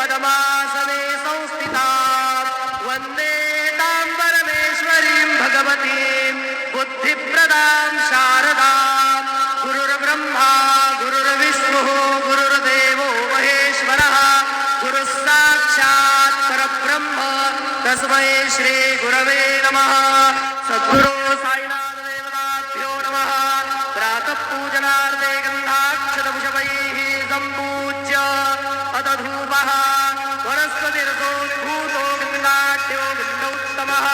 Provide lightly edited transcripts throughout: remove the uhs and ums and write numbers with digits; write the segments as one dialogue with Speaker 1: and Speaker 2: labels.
Speaker 1: पद्मासने संस्थिता वन्दे तां परमेश्वरीं भगवतीं बुद्धिप्रदां शारदां गुरुर्ब्रह्मा गुरुर्विष्णुः गुरुर्देवो महेश्वरः गुरुः साक्षात् परब्रह्म तस्मै श्री गुरवे नमः। सद्गुरु साईनाथ देवताभ्यो नमः। प्रातः पूजनार्थे गन्धाक्षतपुष्पैः सम्पूज्य अदधूपः वनस्पतिर्गोद्भूतो गन्धाढ्यो गन्धोत्तमः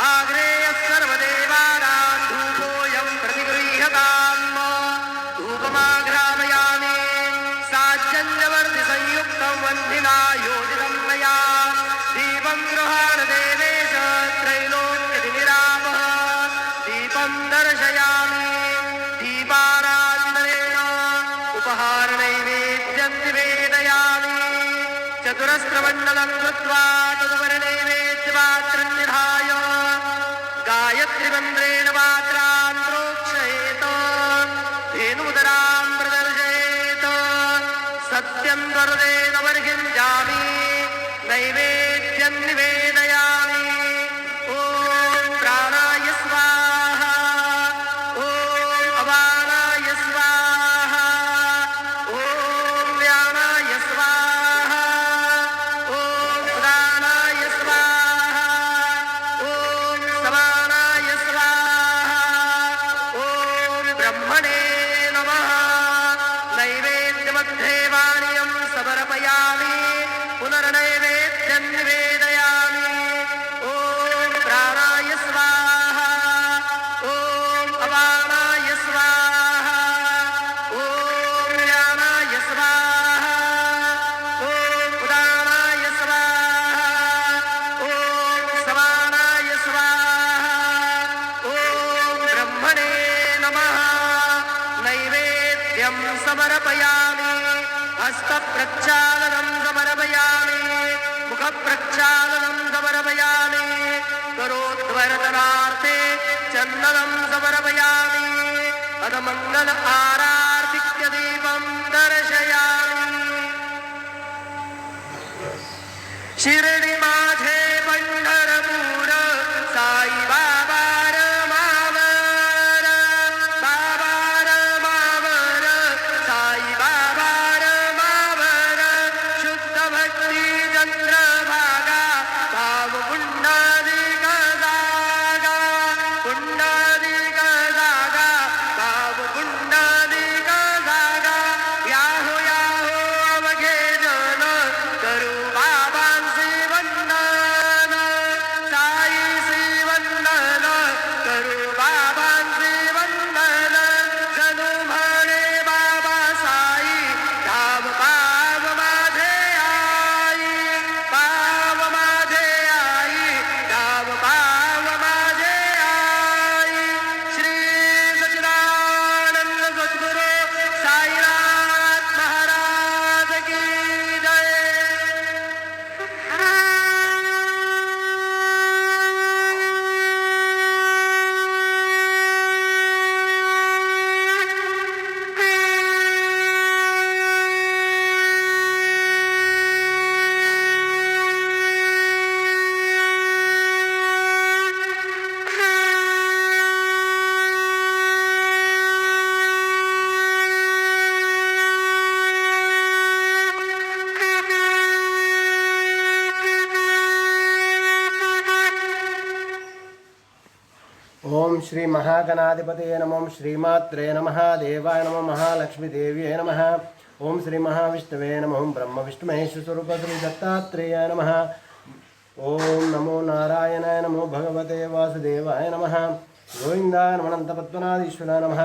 Speaker 1: आग्नेयः सर्वदेवानां धूपोऽयं प्रतिगृह्यताम्। धूपमाघ्रापयामि साज्जन्यवर्तिसंयुक्तं वह्निना योजितं मया दीपं गृहाण देवेश त्रैलोक्यतिनिरामः। दीपं दर्शयामि दीपाराधनेन उपहारनैवेद्यं निवेदयामि। चतुरस्रमण्डलं कृत्वा तदुपरि नैवेद्यपात्रं निधाय गायत्रीमन्त्रेण पात्रान् प्रोक्षयेत् धेनुदरां प्रदर्शयेत्। सत्यं वरदेन वर्गिञ्जामि नैवेद्यं निवेदयामि। ॐ प्राणाय स्वाहा ॐ अपानाय स्वाहा ॐ व्यानाय स्वाहा ॐ उदानाय स्वाहा ॐ समानाय स्वाहा ॐ ब्रह्मणे नमः। नैवेद्यमध्ये वाणियं समर्पयामि पुनर्नैवेद्यं निवेदयामि। ॐ प्राणाय स्वाहा ॐ अपानाय स्वाहा ॐ व्यानाय स्वाहा ॐ उदानाय स्वाहा ॐ समानाय स्वाहा ॐ ब्रह्मणे नमः। नैवेद्यं समर्पयामि हस्तप्रक्षालनं समर्पयामि मुखप्रक्षालनं समर्पयामि करोद्वर्तनार्थे चन्दनं समर्पयामि पदमङ्गल आरार्तिक्यदीपं दर्शयामि। शिर्डी माझे पंढरपूर साई बाबा मावर बाबा मावर साई बाबा मावर शुद्ध भक्ती चंद्रभागा भाव पुंडलिक जागा पुंडलिक जागा भाव पुंडलिक जागा याहो याहो अवघे जन करू बाबांचे वंदन साईचे वंदन करू बाबांचे वंदन जणू म्हणे बाबा साई धाम पाव माझे आई पाव माझे आई धाम पाव माझे आई। श्री सच्चिदानंद सद्गुरु साईनाथ महाराज की जय।
Speaker 2: ओम श्री महागणाधिपतये नमः। श्रीमात्रे नमः। देवाय नमः। महालक्ष्मी देव्यै नमः। ओम श्री महाविष्णवे नमः। ब्रह्म विष्णु महेश्वर स्वरूप श्री दत्तात्रेयाय नमः। ओम नमो नारायणाय नमो भगवते वासुदेवाय नमः। गोविंदाय नमः। अनंत पद्मनाभीश्वराय नमः।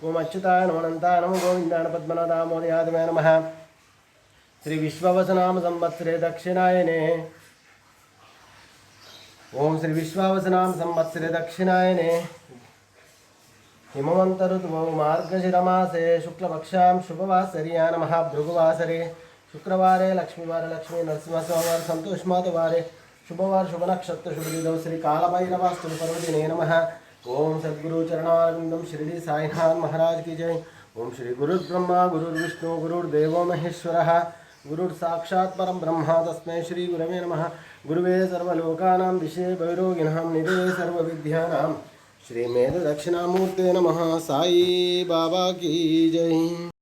Speaker 2: ओम अच्युताय नमः। अनंताय नमः। गोविंदाय पद्मनाभमोदयादवे नमः। श्री विश्ववसनाम संवत्सरे दक्षिणायने ओम श्री विश्वावसनाम संवत्सरे दक्षिणायने हिमवंत ऋतुवौ मार्गशिरमासे शुक्लपक्षां शुभवासर्यां नमः। भृगुवासरे शुक्रवारे लक्ष्मीवारे लक्ष्मी नरसिंहस्वामिवारे संतोषमातवारे शुभवार शुभ नक्षत्र शुभ दिनौ श्री कालभैरवास्तु पर्वदिने नमः। ओम सद्गुरु चरणारविंदम शिरडी साईनाथ महाराज की जय। ओम श्री गुरुर्ब्रह्मा गुरुर्विष्णु गुरुर्देवो महेश्वरः गुरुर्साक्षात् परं ब्रह्म तस्मै श्रीगुरवे नमः। गुरुवे सर्वलोकानां विषये वैरोगिणां निधये सर्वविद्यानां श्रीमेध दक्षिणामूर्ते नमः। साई बाबा की जय।